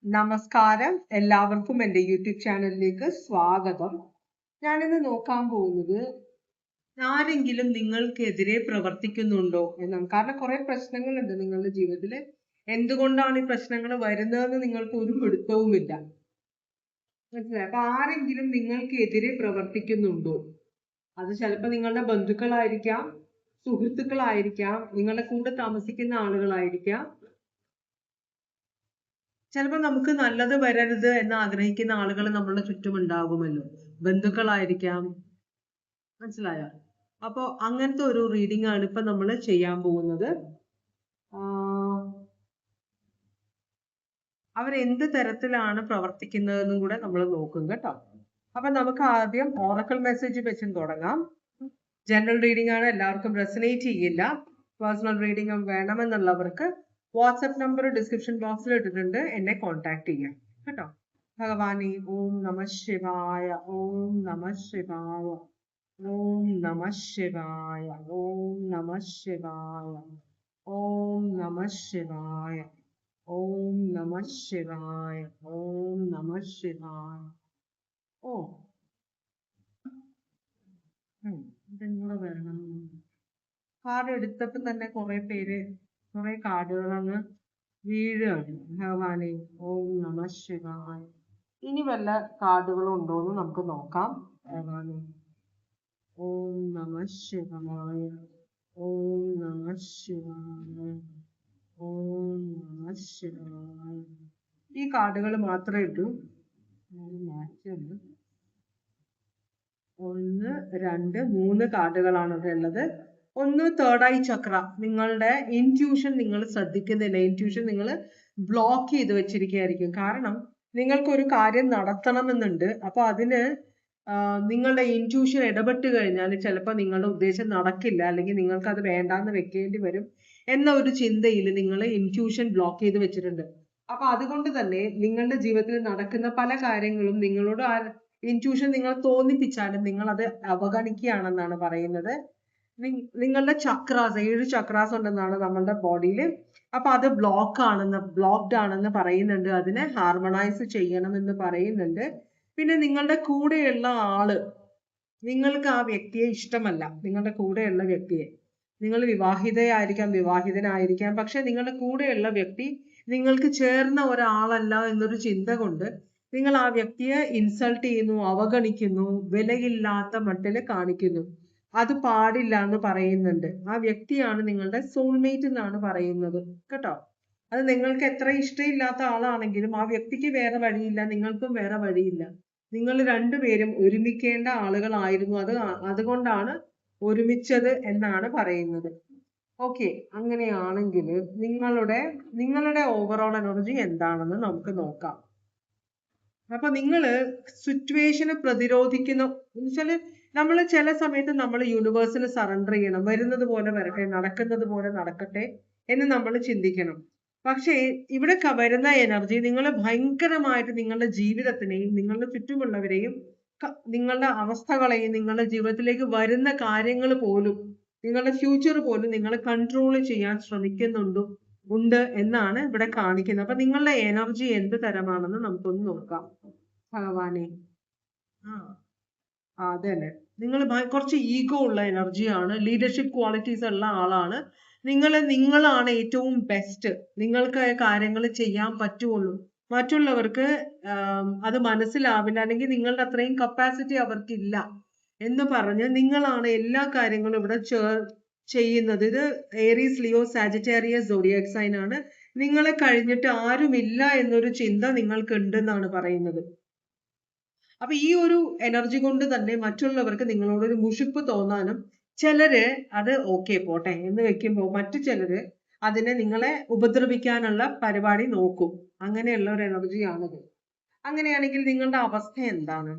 നമസ്കാരം, എല്ലാവർക്കും എൻ്റെ യൂട്യൂബ് ചാനലിലേക്ക് സ്വാഗതം. ഞാനിന്ന് നോക്കാൻ പോകുന്നത് ആരെങ്കിലും നിങ്ങൾക്കെതിരെ പ്രവർത്തിക്കുന്നുണ്ടോ എന്നാണ്. കാരണം കുറെ പ്രശ്നങ്ങളുണ്ട് നിങ്ങളുടെ ജീവിതത്തിൽ. എന്തുകൊണ്ടാണ് ഈ പ്രശ്നങ്ങൾ വരുന്നതെന്ന് നിങ്ങൾക്ക് ഒരു പിടുത്തവുമില്ല. മനസ്സിലായി? അപ്പൊ ആരെങ്കിലും നിങ്ങൾക്കെതിരെ പ്രവർത്തിക്കുന്നുണ്ടോ? അത് ചിലപ്പോൾ നിങ്ങളുടെ ബന്ധുക്കളായിരിക്കാം, സുഹൃത്തുക്കളായിരിക്കാം, നിങ്ങളുടെ കൂടെ താമസിക്കുന്ന ആളുകളായിരിക്കാം. ചിലപ്പോൾ നമുക്ക് നല്ലത് വരരുത് എന്ന് ആഗ്രഹിക്കുന്ന ആളുകൾ നമ്മളുടെ ചുറ്റും ഉണ്ടാകുമല്ലോ. ബന്ധുക്കളായിരിക്കാം. മനസ്സിലായോ? അപ്പോൾ അങ്ങനത്തെ ഒരു റീഡിംഗ് ആണ് ഇപ്പൊ നമ്മൾ ചെയ്യാൻ പോകുന്നത്. അവരെന്ത് തരത്തിലാണ് പ്രവർത്തിക്കുന്നതെന്നും കൂടെ നമ്മൾ നോക്കും കേട്ടോ. അപ്പൊ നമുക്ക് ആദ്യം ഓറക്കിൾ മെസ്സേജ് വെച്ചും തുടങ്ങാം. ജനറൽ റീഡിംഗ് ആണ്, എല്ലാവർക്കും റെസനേറ്റ് ചെയ്യില്ല. പേഴ്സണൽ റീഡിംഗ് വേണമെന്നുള്ളവർക്ക് വാട്സ്ആപ്പ് നമ്പർ ഡിസ്ക്രിപ്ഷൻ ബോക്സിൽ ഇട്ടിട്ടുണ്ട്, എന്നെ കോൺടാക്ട് ചെയ്യാം കേട്ടോ. ഭഗവാനെ ഓം നമ ശിവായ, ഓം നമ ശിവായ, ഓം നമ ശിവായ, ഓം നമ ശിവായ, ഓം നമ ശിവായ, ഓം നമ ശിവായ, ഓം നമ ശിവായ. ഓ ഇതെങ്ങനെ വരണം? കാർഡ് എടുത്തപ്പോൾ തന്നെ കുറെ കാർഡുകൾ അങ്ങ് വീഴുകയാണ്. ഭഗവാനെ ഓം നമ ശിവായ. ഇനി വല്ല കാർഡുകളും ഉണ്ടോ എന്ന് നമുക്ക് നോക്കാം. ഭഗവാനെ ഓം നമ ശിവായ, ഓം നമ ശിവായ, ഓം നമ ശിവായ. ഈ കാർഡുകൾ മാത്രമേ ഇട്ടു. മാറ്റുന്നു. 1, 2, 3 കാർഡുകളാണ് ഇവിടെ ഉള്ളത്. ഒന്ന് തേർഡ് ഐ ചക്ര. നിങ്ങളുടെ ഇൻറ്റ്യൂഷൻ നിങ്ങൾ ശ്രദ്ധിക്കുന്നില്ല. ഇൻറ്റ്യൂഷൻ നിങ്ങൾ ബ്ലോക്ക് ചെയ്ത് വെച്ചിരിക്കുകയായിരിക്കും. കാരണം നിങ്ങൾക്കൊരു കാര്യം നടത്തണമെന്നുണ്ട്. അപ്പൊ അതിന് നിങ്ങളുടെ ഇൻറ്റ്യൂഷൻ ഇടപെട്ട് കഴിഞ്ഞാൽ ചിലപ്പോൾ നിങ്ങളുടെ ഉദ്ദേശം നടക്കില്ല, അല്ലെങ്കിൽ നിങ്ങൾക്ക് അത് വേണ്ടാന്ന് വെക്കേണ്ടി വരും എന്ന ഒരു ചിന്തയിൽ നിങ്ങൾ ഇൻറ്റ്യൂഷൻ ബ്ലോക്ക് ചെയ്ത് വെച്ചിട്ടുണ്ട്. അപ്പൊ അതുകൊണ്ട് തന്നെ നിങ്ങളുടെ ജീവിതത്തിൽ നടക്കുന്ന പല കാര്യങ്ങളും നിങ്ങളോട് ഇൻറ്റ്യൂഷൻ നിങ്ങൾ തോന്നിപ്പിച്ചാലും നിങ്ങൾ അത് അവഗണിക്കുകയാണെന്നാണ് പറയുന്നത്. നിങ്ങളുടെ ചക്രാസ്, 7 ചക്രാസ് ഉണ്ടെന്നാണ് നമ്മളുടെ ബോഡിയിൽ. അപ്പൊ അത് ബ്ലോക്ക്ഡ് ആണെന്ന് പറയുന്നുണ്ട്. അതിനെ ഹാർമണൈസ് ചെയ്യണമെന്ന് പറയുന്നുണ്ട്. പിന്നെ നിങ്ങളുടെ കൂടെയുള്ള ആള്, നിങ്ങൾക്ക് ആ വ്യക്തിയെ ഇഷ്ടമല്ല. നിങ്ങളുടെ കൂടെയുള്ള വ്യക്തിയെ, നിങ്ങൾ വിവാഹിതയായിരിക്കാം, വിവാഹിതനായിരിക്കാം, പക്ഷെ നിങ്ങളുടെ കൂടെയുള്ള വ്യക്തി നിങ്ങൾക്ക് ചേർന്ന ഒരാളല്ല എന്നൊരു ചിന്ത കൊണ്ട് നിങ്ങൾ ആ വ്യക്തിയെ ഇൻസൾട്ട് ചെയ്യുന്നു, അവഗണിക്കുന്നു, വിലയില്ലാത്ത മട്ടില് കാണിക്കുന്നു. അത് പാടില്ല എന്ന് പറയുന്നുണ്ട്. ആ വ്യക്തിയാണ് നിങ്ങളുടെ സോൾമേറ്റ് എന്നാണ് പറയുന്നത് കേട്ടോ. അത് നിങ്ങൾക്ക് എത്ര ഇഷ്ടമില്ലാത്ത ആളാണെങ്കിലും ആ വ്യക്തിക്ക് വേറെ വഴിയില്ല, നിങ്ങൾക്കും വേറെ വഴിയില്ല. നിങ്ങൾ രണ്ടുപേരും ഒരുമിക്കേണ്ട ആളുകളായിരുന്നു. അതുകൊണ്ടാണ് ഒരുമിച്ചത് എന്നാണ് പറയുന്നത്. ഓക്കെ, അങ്ങനെയാണെങ്കിൽ നിങ്ങളുടെ ഓവറോൾ എനർജി എന്താണെന്ന് നമുക്ക് നോക്കാം. അപ്പൊ നിങ്ങള് സിറ്റുവേഷനെ പ്രതിരോധിക്കുന്ന വെച്ചാല് നമ്മൾ ചില സമയത്ത് നമ്മൾ യൂണിവേഴ്സിന് സറണ്ടർ ചെയ്യണം. വരുന്നത് പോലെ വരട്ടെ, നടക്കുന്നത് പോലെ നടക്കട്ടെ എന്ന് നമ്മൾ ചിന്തിക്കണം. പക്ഷേ ഇവിടെ വരുന്ന എനർജി നിങ്ങൾ ഭയങ്കരമായിട്ട് നിങ്ങളുടെ ജീവിതത്തിനെയും നിങ്ങളുടെ ചുറ്റുമുള്ളവരെയും നിങ്ങളുടെ അവസ്ഥകളെയും നിങ്ങളുടെ ജീവിതത്തിലേക്ക് വരുന്ന കാര്യങ്ങൾ പോലും നിങ്ങളുടെ ഫ്യൂച്ചർ പോലും നിങ്ങൾ കൺട്രോൾ ചെയ്യാൻ ഉണ്ട് എന്നാണ് ഇവിടെ കാണിക്കുന്നത്. അപ്പൊ നിങ്ങളുടെ എനർജി എന്ത് തരമാണെന്ന് നമുക്കൊന്ന് നോക്കാം. ഭഗവാനെ അതന്നെ, നിങ്ങൾ കുറച്ച് ഈഗോ ഉള്ള എനർജിയാണ്, ലീഡർഷിപ്പ് ക്വാളിറ്റീസ് ഉള്ള ആളാണ്. നിങ്ങളാണ് ഏറ്റവും ബെസ്റ്റ്. നിങ്ങൾക്ക് കാര്യങ്ങൾ ചെയ്യാൻ പറ്റുള്ളൂ. മറ്റുള്ളവർക്ക് അത് മനസ്സിലാവില്ല, അല്ലെങ്കിൽ നിങ്ങളുടെ അത്രയും കപ്പാസിറ്റി അവർക്കില്ല എന്ന് പറഞ്ഞ് നിങ്ങളാണ് എല്ലാ കാര്യങ്ങളും ഇവിടെ ചെയ്യുന്നത്. ഇത് Aries, Leo, Sagittarius zodiac sign ആണ്. നിങ്ങളെ കഴിഞ്ഞിട്ട് ആരുമില്ല എന്നൊരു ചിന്ത നിങ്ങൾക്ക് ഉണ്ടെന്നാണ് പറയുന്നത്. അപ്പൊ ഈ ഒരു എനർജി കൊണ്ട് തന്നെ മറ്റുള്ളവർക്ക് നിങ്ങളോടൊരു മുഷിപ്പ് തോന്നാനും, ചിലര് അത് ഓക്കെ പോട്ടെ എന്ന് വെക്കുമ്പോൾ മറ്റു ചിലര് അതിനെ നിങ്ങളെ ഉപദ്രവിക്കാനുള്ള പരിപാടി നോക്കും. അങ്ങനെയുള്ള ഒരു എനർജിയാണിത്. അങ്ങനെയാണെങ്കിൽ നിങ്ങളുടെ അവസ്ഥ എന്താണ്?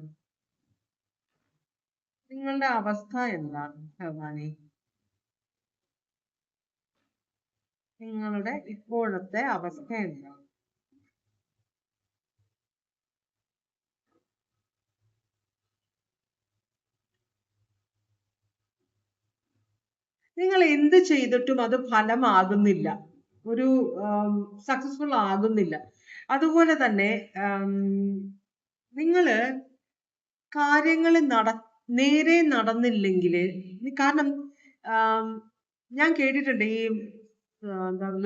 നിങ്ങളുടെ അവസ്ഥ എന്താണ് ഭഗവാനെ? നിങ്ങളുടെ ഇപ്പോഴത്തെ അവസ്ഥ എന്താണ്? നിങ്ങൾ എന്ത് ചെയ്തിട്ടും അത് ഫലമാകുന്നില്ല, ഒരു സക്സസ്ഫുൾ ആകുന്നില്ല. അതുപോലെ തന്നെ നിങ്ങള് കാര്യങ്ങൾ നേരെ നടന്നില്ലെങ്കിൽ, കാരണം ഞാൻ കേട്ടിട്ടുണ്ട് ഈ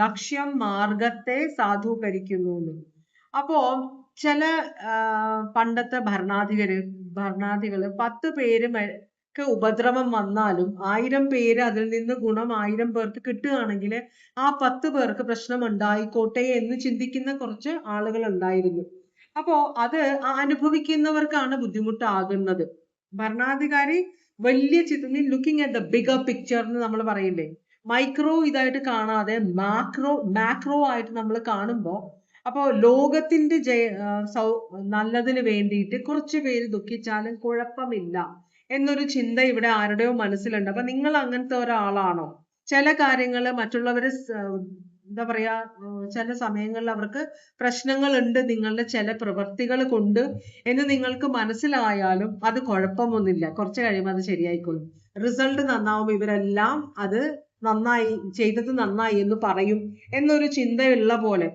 ലക്ഷ്യം മാർഗത്തെ സാധൂകരിക്കുന്നു എന്ന്. അപ്പോ ചില പണ്ടത്തെ ഭരണാധികള് 10 പേര് ഉപദ്രവം വന്നാലും 1000 പേര് അതിൽ നിന്ന് ഗുണം 1000 പേർക്ക് കിട്ടുകയാണെങ്കിൽ ആ 10 പേർക്ക് പ്രശ്നം ഉണ്ടായിക്കോട്ടെ എന്ന് ചിന്തിക്കുന്ന കുറച്ച് ആളുകൾ ഉണ്ടായിരുന്നു. അപ്പോ അത് അനുഭവിക്കുന്നവർക്കാണ് ബുദ്ധിമുട്ടാകുന്നത്. ഭരണാധികാരി വലിയ ചിത്രം, looking at the bigger picture എന്ന് നമ്മൾ പറയില്ലേ, മൈക്രോ ഇതായിട്ട് കാണാതെ മാക്രോ ആയിട്ട് നമ്മൾ കാണുമ്പോൾ, അപ്പോ ലോകത്തിന്റെ നല്ലതിന് വേണ്ടിയിട്ട് കുറച്ചു പേര് ദുഃഖിച്ചാലും കുഴപ്പമില്ല എന്നൊരു ചിന്ത ഇവിടെ ആരുടെയോ മനസ്സിലുണ്ട്. അപ്പൊ നിങ്ങൾ അങ്ങനത്തെ ഒരാളാണോ? ചില കാര്യങ്ങള് മറ്റുള്ളവര് എന്താ പറയാ, ചില സമയങ്ങളിൽ അവർക്ക് പ്രശ്നങ്ങൾ ഉണ്ട് നിങ്ങളുടെ ചില പ്രവൃത്തികൾ കൊണ്ട് എന്ന് നിങ്ങൾക്ക് മനസ്സിലായാലും അത് കുഴപ്പമൊന്നുമില്ല, കുറച്ച് കഴിയുമ്പോൾ അത് ശരിയായിക്കോളും, റിസൾട്ട് നന്നാവും, ഇവരെല്ലാം അത് നന്നായി ചെയ്തത് നന്നായി എന്ന് പറയും എന്നൊരു ചിന്തയുള്ള പോലെ.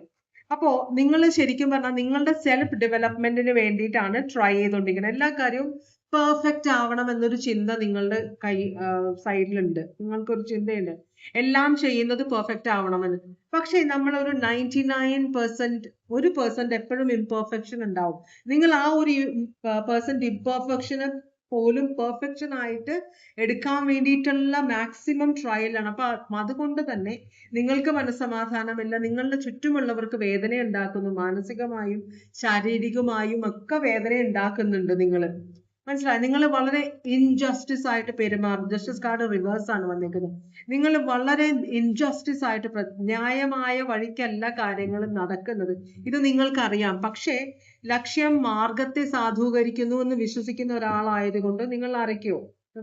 അപ്പോ നിങ്ങൾ ശരിക്കും പറഞ്ഞാൽ നിങ്ങളുടെ സെൽഫ് ഡെവലപ്മെന്റിന് വേണ്ടിയിട്ടാണ് ട്രൈ ചെയ്തുകൊണ്ടിരിക്കുന്നത്. എല്ലാ കാര്യവും പെർഫെക്റ്റ് ആവണം എന്നൊരു ചിന്ത നിങ്ങളുടെ സൈഡിലുണ്ട്, നിങ്ങൾക്കൊരു ചിന്തയുണ്ട് എല്ലാം ചെയ്യുന്നത് പെർഫെക്റ്റ് ആവണമെന്ന്. പക്ഷെ നമ്മൾ ഒരു 99% എപ്പോഴും ഇംപെർഫെക്ഷൻ ഉണ്ടാവും. നിങ്ങൾ ആ ഒരു ഇംപെർഫെക്ഷന് പോലും പെർഫെക്ഷൻ ആയിട്ട് എടുക്കാൻ വേണ്ടിയിട്ടുള്ള മാക്സിമം ട്രയലാണ്. അപ്പൊ അതുകൊണ്ട് തന്നെ നിങ്ങൾക്ക് മനസ്സമാധാനമില്ല, നിങ്ങളുടെ ചുറ്റുമുള്ളവർക്ക് വേദന ഉണ്ടാക്കുന്നു, മാനസികമായും ശാരീരികമായും ഒക്കെ വേദന ഉണ്ടാക്കുന്നുണ്ട്. മനസ്സിലായി? നിങ്ങൾ വളരെ ഇൻജസ്റ്റിസ് ആയിട്ട് പെരുമാറും. ജസ്റ്റിസ് കാർഡ് റിവേഴ്സ് ആണ് വന്നിരിക്കുന്നത്. നിങ്ങൾ വളരെ ഇൻജസ്റ്റിസ് ആയിട്ട്, ന്യായമായ വഴിക്കല്ല കാര്യങ്ങൾ നടക്കുന്നത്, ഇത് നിങ്ങൾക്കറിയാം. പക്ഷേ ലക്ഷ്യം മാർഗത്തെ സാധൂകരിക്കുന്നു എന്ന് വിശ്വസിക്കുന്ന ഒരാളായതുകൊണ്ട് നിങ്ങൾ അരയ്ക്കോ,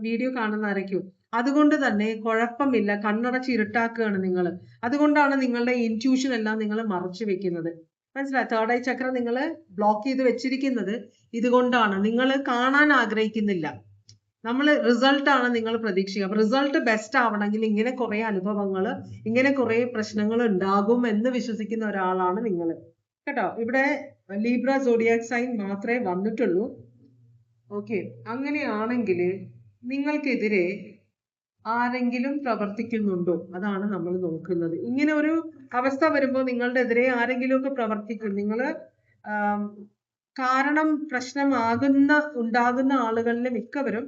വീഡിയോ കാണുന്ന അരയ്ക്കോ, അതുകൊണ്ട് തന്നെ കുഴപ്പമില്ല, കണ്ണടച്ച് ഇരുട്ടാക്കുകയാണ് നിങ്ങൾ. അതുകൊണ്ടാണ് നിങ്ങളുടെ ഇൻറ്റ്യൂഷൻ എല്ലാം നിങ്ങൾ മറച്ചു വെക്കുന്നത്. മനസ്സിലായി? തേർഡ് ഐ ചക്ര നിങ്ങൾ ബ്ലോക്ക് ചെയ്ത് വെച്ചിരിക്കുന്നത് ഇതുകൊണ്ടാണ്. നിങ്ങൾ കാണാൻ ആഗ്രഹിക്കുന്നില്ല, നമ്മൾ റിസൾട്ട് ആണ് നിങ്ങൾ പ്രതീക്ഷിക്കുക. അപ്പൊ റിസൾട്ട് ബെസ്റ്റ് ആവണമെങ്കിൽ ഇങ്ങനെ കുറെ അനുഭവങ്ങൾ, ഇങ്ങനെ കുറെ പ്രശ്നങ്ങൾ ഉണ്ടാകും എന്ന് വിശ്വസിക്കുന്ന ഒരാളാണ് നിങ്ങൾ, കേട്ടോ. ഇവിടെ ലീബ്ര സോഡിയാക് സൈൻ മാത്രമേ വന്നിട്ടുള്ളൂ. ഓക്കെ, അങ്ങനെയാണെങ്കിൽ നിങ്ങൾക്കെതിരെ ആരെങ്കിലും പ്രവർത്തിക്കുന്നുണ്ടോ, അതാണ് നമ്മൾ നോക്കുന്നത്. ഇങ്ങനെ ഒരു അവസ്ഥ വരുമ്പോൾ നിങ്ങളുടെ എതിരെ ആരെങ്കിലും ഒക്കെ പ്രവർത്തിക്കും. നിങ്ങൾ കാരണം ഉണ്ടാകുന്ന ആളുകളിൽ മിക്കവരും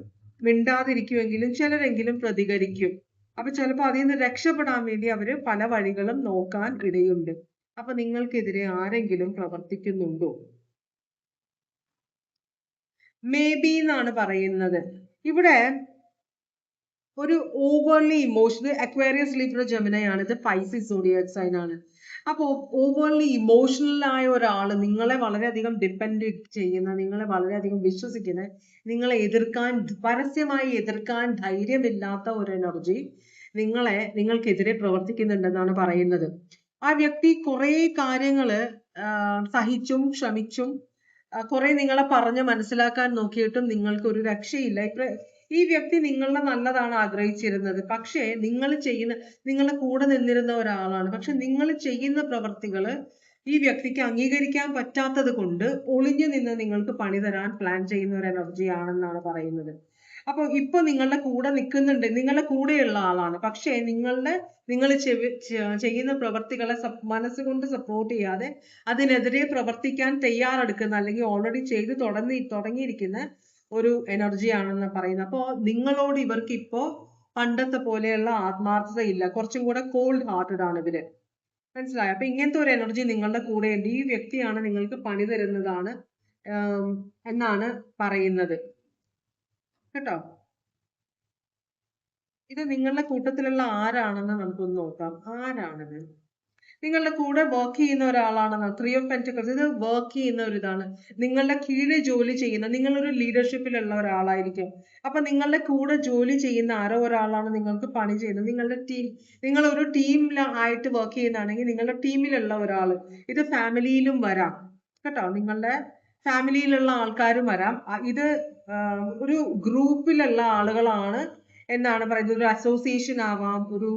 മിണ്ടാതിരിക്കുമെങ്കിലും ചിലരെങ്കിലും പ്രതികരിക്കും. അപ്പൊ ചിലപ്പോൾ അതിൽ നിന്ന് രക്ഷപ്പെടാൻ വേണ്ടി അവര് പല വഴികളും നോക്കാൻ ഇടയുണ്ട്. അപ്പൊ നിങ്ങൾക്കെതിരെ ആരെങ്കിലും പ്രവർത്തിക്കുന്നുണ്ടോ? മേ ബി എന്നാണ് പറയുന്നത്. ഇവിടെ ഒരു overly emotional, Aquarius Libra Gemini ആണ്, ഇത് പൈസിസ് സോഡിയാക് സൈൻ ആണ്. അപ്പോ ഓവർലി ഇമോഷണൽ ആയ ഒരാൾ, നിങ്ങളെ വളരെയധികം ഡിപ്പെൻഡ് ചെയ്യുന്ന, നിങ്ങളെ വളരെയധികം വിശ്വസിക്കുന്ന, നിങ്ങളെ പരസ്യമായി എതിർക്കാൻ ധൈര്യമില്ലാത്ത ഒരു എനർജി നിങ്ങൾക്കെതിരെ പ്രവർത്തിക്കുന്നുണ്ടെന്നാണ് പറയുന്നത്. ആ വ്യക്തി കുറെ കാര്യങ്ങള് സഹിച്ചും ക്ഷമിച്ചും കുറെ നിങ്ങളെ പറഞ്ഞ് മനസ്സിലാക്കാൻ നോക്കിയിട്ടും നിങ്ങൾക്ക് ഒരു രക്ഷയില്ല. ഈ വ്യക്തി നിങ്ങളുടെ നല്ലതാണ് ആഗ്രഹിച്ചിരുന്നത്. പക്ഷേ നിങ്ങളുടെ കൂടെ നിന്നിരുന്ന ഒരാളാണ്. പക്ഷെ നിങ്ങൾ ചെയ്യുന്ന പ്രവർത്തികള് ഈ വ്യക്തിക്ക് അംഗീകരിക്കാൻ പറ്റാത്തത് കൊണ്ട് ഒളിഞ്ഞു നിന്ന് നിങ്ങൾക്ക് പണി തരാൻ പ്ലാൻ ചെയ്യുന്ന ഒരു എനർജി ആണെന്നാണ് പറയുന്നത്. അപ്പൊ ഇപ്പൊ നിങ്ങളുടെ കൂടെ നിൽക്കുന്നുണ്ട്, നിങ്ങളുടെ കൂടെയുള്ള ആളാണ്. പക്ഷേ നിങ്ങൾ ചെയ്യുന്ന പ്രവർത്തികളെ മനസ്സുകൊണ്ട് സപ്പോർട്ട് ചെയ്യാതെ അതിനെതിരെ പ്രവർത്തിക്കാൻ തയ്യാറെടുക്കുന്ന, അല്ലെങ്കിൽ ഓൾറെഡി ചെയ്ത് തുടങ്ങിയിരിക്കുന്ന ഒരു എനർജി ആണെന്ന് പറയുന്നത്. അപ്പോ നിങ്ങളോട് ഇവർക്ക് ഇപ്പോ പണ്ടത്തെ പോലെയുള്ള ആത്മാർത്ഥത ഇല്ല, കുറച്ചും കൂടെ കോൾഡ് ഹാർട്ടഡ് ആണ് ഇവര്. മനസ്സിലായോ? അപ്പൊ ഇങ്ങനത്തെ ഒരു എനർജി നിങ്ങളുടെ കൂടെ ഉണ്ട്. ഈ വ്യക്തിയാണ് നിങ്ങൾക്ക് പണി തരുന്നതാണ് എന്നാണ് പറയുന്നത്, കേട്ടോ. ഇത് നിങ്ങളുടെ കൂട്ടത്തിലുള്ള ആരാണെന്ന് നമുക്കൊന്ന് നോക്കാം. ആരാണിത്? നിങ്ങളുടെ കൂടെ വർക്ക് ചെയ്യുന്ന ഒരാളാണെന്ന്. 3 of Pentacles, ഇത് വർക്ക് ചെയ്യുന്ന ഒരു ഇതാണ്. നിങ്ങളുടെ കീഴിൽ ജോലി ചെയ്യുന്ന, നിങ്ങളൊരു ലീഡർഷിപ്പിലുള്ള ഒരാളായിരിക്കും. അപ്പൊ നിങ്ങളുടെ കൂടെ ജോലി ചെയ്യുന്ന ആരോ ഒരാളാണ് നിങ്ങൾക്ക് പണി ചെയ്യുന്നത്. നിങ്ങൾ ഒരു ടീമിലായിട്ട് വർക്ക് ചെയ്യുന്നതാണെങ്കിൽ നിങ്ങളുടെ ടീമിലുള്ള ഒരാൾ, ഇത് ഫാമിലിയിലും വരാം, കേട്ടോ. നിങ്ങളുടെ ഫാമിലിയിലുള്ള ആൾക്കാരും വരാം. ഇത് ഒരു ഗ്രൂപ്പിലുള്ള ആളുകളാണ് എന്നാണ് പറയുന്നത്. ഒരു അസോസിയേഷൻ ആവാം, ഒരു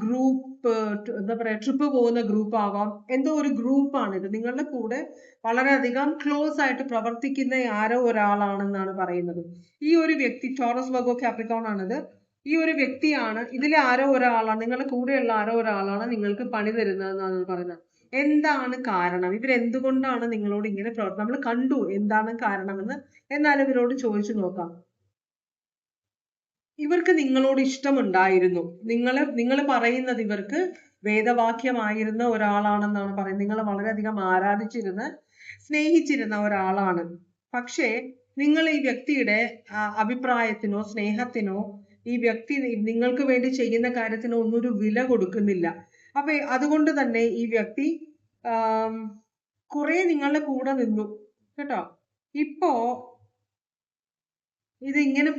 ഗ്രൂപ്പ്, എന്താ പറയാ, ട്രിപ്പ് പോകുന്ന ഗ്രൂപ്പ് ആവാം, എന്തോ ഒരു ഗ്രൂപ്പാണ് ഇത്. നിങ്ങളുടെ കൂടെ വളരെയധികം ക്ലോസ് ആയിട്ട് പ്രവർത്തിക്കുന്ന ആരോ ഒരാളാണെന്നാണ് പറയുന്നത്. ഈ ഒരു വ്യക്തി ടോറസ് വെർഗോ കാപ്രിക്കോൺ ആണിത്. ഈ ഒരു വ്യക്തിയാണ്, ഇതിലെ ആരോ ഒരാളാണ്, നിങ്ങളുടെ കൂടെയുള്ള ആരോ ഒരാളാണ് നിങ്ങൾക്ക് പണി തരുന്നതെന്നാണ് പറയുന്നത്. എന്താണ് കാരണം? ഇവരെന്തുകൊണ്ടാണ് നിങ്ങളോട് ഇങ്ങനെ നമ്മൾ കണ്ടു എന്താണ് കാരണമെന്ന്. എന്നാലും ഇവരോട് ചോദിച്ചു നോക്കാം. ഇവർക്ക് നിങ്ങളോട് ഇഷ്ടമുണ്ടായിരുന്നു. നിങ്ങൾ പറയുന്നത് ഇവർക്ക് വേദവാക്യമായിരുന്ന ഒരാളാണെന്നാണ് പറയുന്നത്. നിങ്ങൾ വളരെയധികം ആരാധിച്ചിരുന്ന, സ്നേഹിച്ചിരുന്ന ഒരാളാണ്. പക്ഷേ നിങ്ങൾ ഈ വ്യക്തിയുടെ അഭിപ്രായത്തിനോ സ്നേഹത്തിനോ ഈ വ്യക്തി നിങ്ങൾക്ക് വേണ്ടി ചെയ്യുന്ന കാര്യത്തിനോ ഒന്നും ഒരു വില കൊടുക്കുന്നില്ല. അപ്പൊ അതുകൊണ്ട് തന്നെ ഈ വ്യക്തി കുറെ നിങ്ങളുടെ കൂടെ നിന്നു കേട്ടോ. ഇപ്പോ ഇത് ഇങ്ങനെ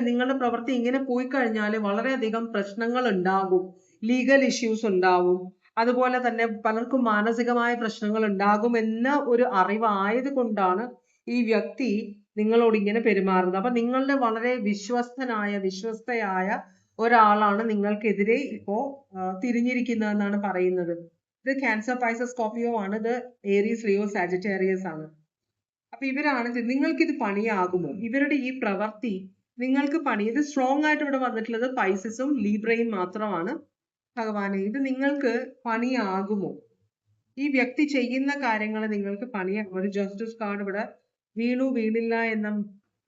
നിങ്ങളുടെ പ്രവൃത്തി ഇങ്ങനെ പോയി കഴിഞ്ഞാൽ വളരെയധികം പ്രശ്നങ്ങൾ ഉണ്ടാകും. ലീഗൽ ഇഷ്യൂസ് ഉണ്ടാവും. അതുപോലെ തന്നെ പലർക്കും മാനസികമായ പ്രശ്നങ്ങൾ ഉണ്ടാകും എന്ന ഒരു അറിവായത് കൊണ്ടാണ് ഈ വ്യക്തി നിങ്ങളോട് ഇങ്ങനെ പെരുമാറുന്നത്. അപ്പൊ നിങ്ങളുടെ വളരെ വിശ്വസ്തയായ ഒരാളാണ് നിങ്ങൾക്കെതിരെ ഇപ്പോ തിരിഞ്ഞിരിക്കുന്നതെന്നാണ് പറയുന്നത്. ഇത് ക്യാൻസർ, പൈസസ്, സ്കോർപിയോ ആണ്. ഇത് ഏരീസ്, ലിയോ, സാജിറ്റേറിയസ് ആണ്. അപ്പൊ ഇവരാണ്, നിങ്ങൾക്ക് ഇത് പണിയാകുമോ? ഇവരുടെ ഈ പ്രവൃത്തി നിങ്ങൾക്ക് ഇത് സ്ട്രോങ് ആയിട്ട് ഇവിടെ വന്നിട്ടുള്ളത് പൈസസും ലീബ്രയും മാത്രമാണ്. ഭഗവാനെ, ഇത് നിങ്ങൾക്ക് പണിയാകുമോ? ഈ വ്യക്തി ചെയ്യുന്ന കാര്യങ്ങൾ നിങ്ങൾക്ക് പണിയാകുമോ? ഒരു ജസ്റ്റിസ് കാർഡ് ഇവിടെ വീണില്ല എന്ന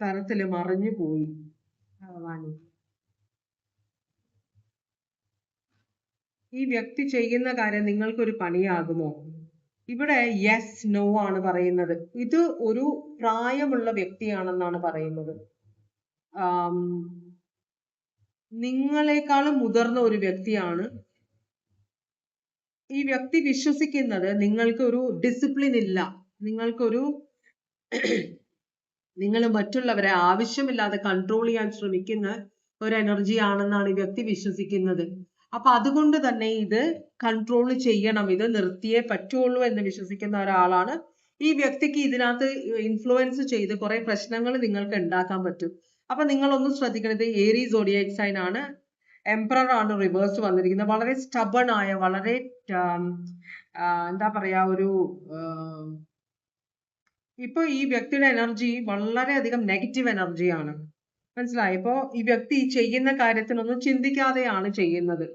തരത്തില് മറിഞ്ഞു പോയി. ഭഗവാനെ, ഈ വ്യക്തി ചെയ്യുന്ന കാര്യം നിങ്ങൾക്കൊരു പണിയാകുമോ? ഇവിടെ യെസ്, നോ ആണ് പറയുന്നത്. ഇത് ഒരു പ്രായമുള്ള വ്യക്തിയാണെന്നാണ് പറയുന്നത്. നിങ്ങളെക്കാളും മുതിർന്ന ഒരു വ്യക്തിയാണ്. ഈ വ്യക്തി വിശ്വസിക്കുന്നത് നിങ്ങൾക്ക് ഒരു ഡിസിപ്ലിൻ ഇല്ല, നിങ്ങൾ മറ്റുള്ളവരെ ആവശ്യമില്ലാതെ കൺട്രോൾ ചെയ്യാൻ ശ്രമിക്കുന്ന ഒരു എനർജി ആണെന്നാണ് ഈ വ്യക്തി വിശ്വസിക്കുന്നത്. അപ്പൊ അതുകൊണ്ട് തന്നെ ഇത് കൺട്രോൾ ചെയ്യണം, ഇത് നിർത്തിയേ പറ്റുള്ളൂ എന്ന് വിശ്വസിക്കുന്ന ഒരാളാണ്. ഈ വ്യക്തിക്ക് ഇതിനകത്ത് ഇൻഫ്ലുവൻസ് ചെയ്ത് കുറെ പ്രശ്നങ്ങൾ നിങ്ങൾക്ക് ഉണ്ടാക്കാൻ പറ്റും. അപ്പൊ നിങ്ങളൊന്ന് ശ്രദ്ധിക്കണത്, ഏരീസ് സോഡിയാക് സൈൻ ആണ്. എംപറർ ആണ് റിവേഴ്സ് വന്നിരിക്കുന്നത്. വളരെ സ്റ്റബൺ ആയ, വളരെ എന്താ പറയാ, ഇപ്പൊ ഈ വ്യക്തിയുടെ എനർജി വളരെയധികം നെഗറ്റീവ് എനർജിയാണ്. മനസ്സിലായി? ഇപ്പോ ഈ വ്യക്തി ചെയ്യുന്ന കാര്യത്തിനൊന്നും ചിന്തിക്കാതെയാണ് ചെയ്യുന്നത്.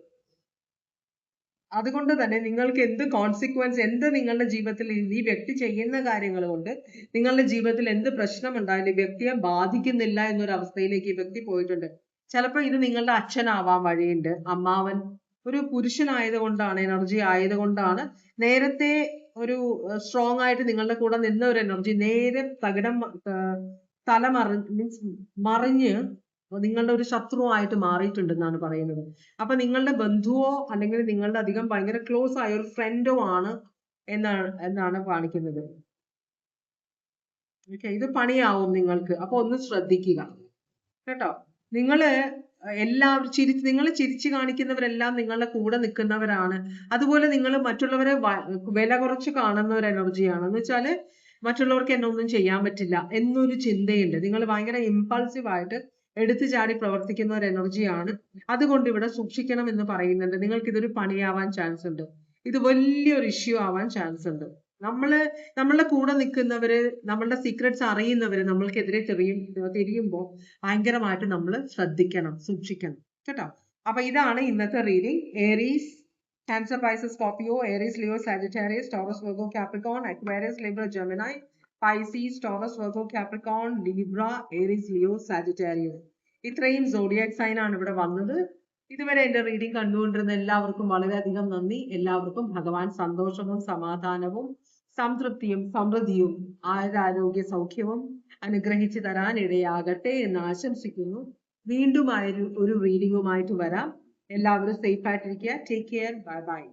അതുകൊണ്ട് തന്നെ നിങ്ങൾക്ക് എന്ത് കോൺസിക്വൻസ്, നിങ്ങളുടെ ജീവിതത്തിൽ ഈ വ്യക്തി ചെയ്യുന്ന കാര്യങ്ങൾ കൊണ്ട് നിങ്ങളുടെ ജീവിതത്തിൽ എന്ത് പ്രശ്നം ഉണ്ടായാലും ഈ വ്യക്തിയെ ബാധിക്കുന്നില്ല എന്നൊരു അവസ്ഥയിലേക്ക് ഈ വ്യക്തി പോയിട്ടുണ്ട്. ചിലപ്പോൾ ഇത് നിങ്ങളുടെ അച്ഛനാവാൻ വഴിയുണ്ട്, അമ്മാവൻ, ഒരു പുരുഷനായതുകൊണ്ടാണ്, എനർജി ആയതുകൊണ്ടാണ്. നേരത്തെ ഒരു സ്ട്രോങ് ആയിട്ട് നിങ്ങളുടെ കൂടെ നിന്ന ഒരു എനർജി നേരെ മറിഞ്ഞ് നിങ്ങളുടെ ഒരു ശത്രുവായിട്ട് മാറിയിട്ടുണ്ടെന്നാണ് പറയുന്നത്. അപ്പൊ നിങ്ങളുടെ ബന്ധുവോ അല്ലെങ്കിൽ നിങ്ങളുടെ അധികം ഭയങ്കര ക്ലോസ് ആയ ഒരു ഫ്രണ്ടോ ആണ് എന്നാണ് കാണിക്കുന്നത്. ഓക്കെ, ഇത് പണിയാവും നിങ്ങൾക്ക്. അപ്പൊ ഒന്ന് ശ്രദ്ധിക്കുക കേട്ടോ. നിങ്ങൾ ചിരിച്ചു കാണിക്കുന്നവരെല്ലാം നിങ്ങളുടെ കൂടെ നിൽക്കുന്നവരാണ്. അതുപോലെ നിങ്ങൾ മറ്റുള്ളവരെ വില കുറച്ച് കാണുന്ന ഒരു എനർജിയാണ്. എന്ന് വെച്ചാല് മറ്റുള്ളവർക്ക് എന്നെ ഒന്നും ചെയ്യാൻ പറ്റില്ല എന്നൊരു ചിന്തയുണ്ട്. നിങ്ങൾ ഭയങ്കര ഇമ്പൾസീവ് ആയിട്ട് എടുത്തു ചാടി പ്രവർത്തിക്കുന്ന ഒരു എനർജിയാണ്. അതുകൊണ്ട് ഇവിടെ സൂക്ഷിക്കണം എന്ന് പറയുന്നുണ്ട്. നിങ്ങൾക്ക് ഇതൊരു പണിയാവാൻ ചാൻസ് ഉണ്ട്. ഇത് വലിയൊരു ഇഷ്യൂ ആവാൻ ചാൻസ് ഉണ്ട്. നമ്മളുടെ കൂടെ നിൽക്കുന്നവര്, നമ്മളുടെ സീക്രട്സ് അറിയുന്നവര് നമ്മൾക്കെതിരെ തിരിയുമ്പോൾ ഭയങ്കരമായിട്ട് നമ്മൾ ശ്രദ്ധിക്കണം, സൂക്ഷിക്കണം കേട്ടോ. അപ്പൊ ഇതാണ് ഇന്നത്തെ reading. Aries, Cancer, Pisces, Scorpio, Aries, Leo, Sagittarius, Taurus, Virgo, Capricorn, Aquarius, Libra, Gemini, Pisces, Taurus, Virgo, Capricorn, Libra, Aries, Leo, Sagittarius. ഇത്രയും സോഡിയാക് സൈൻ ആണ് ഇവിടെ വന്നത്. ഇതുവരെ എന്റെ റീഡിംഗ് കണ്ടുകൊണ്ടിരുന്ന എല്ലാവർക്കും വളരെയധികം നന്ദി. എല്ലാവർക്കും ഭഗവാൻ സന്തോഷവും സമാധാനവും സംതൃപ്തിയും സമൃദ്ധിയും ആരോഗ്യ സൗഖ്യവും അനുഗ്രഹിച്ചു തരാൻ ഇടയാകട്ടെ എന്ന് ആശംസിക്കുന്നു. വീണ്ടും ഒരു റീഡിംഗുമായിട്ട് വരാം. എല്ലാവരും സേഫ് ആയിട്ടിരിക്കുക. Take care. Bye bye.